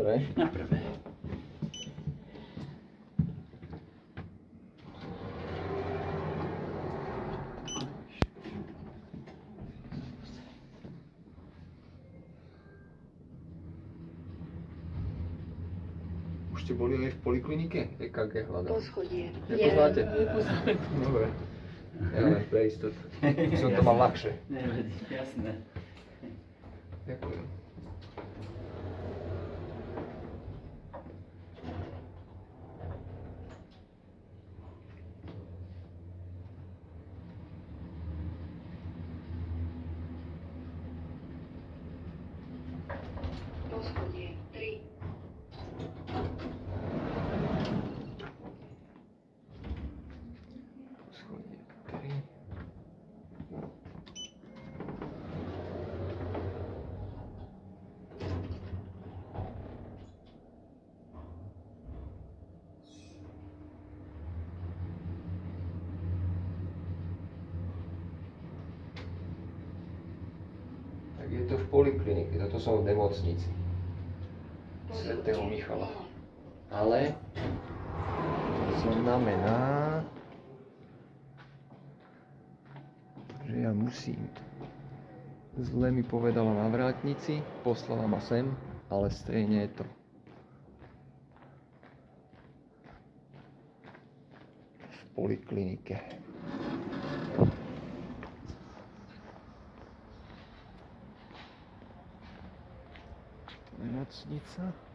ktoré? Na prvé. Už ste boli aj v poliklinike? EKG hľadám. Poschodie. Nepoznáte? Dobre. Ja len pre istotu. Som to mal ľahšie. Nevadí, jasné. Ďakujem. Poschodie 3. Poschodie 3. Tak je to v poliklinike, toto som v nemocnici Svätého Michala. Ale znamená, že ja musím. Zle mi povedala na vrátnici, poslala ma sem, ale stejne je to. V poliklinike. Nemocnica.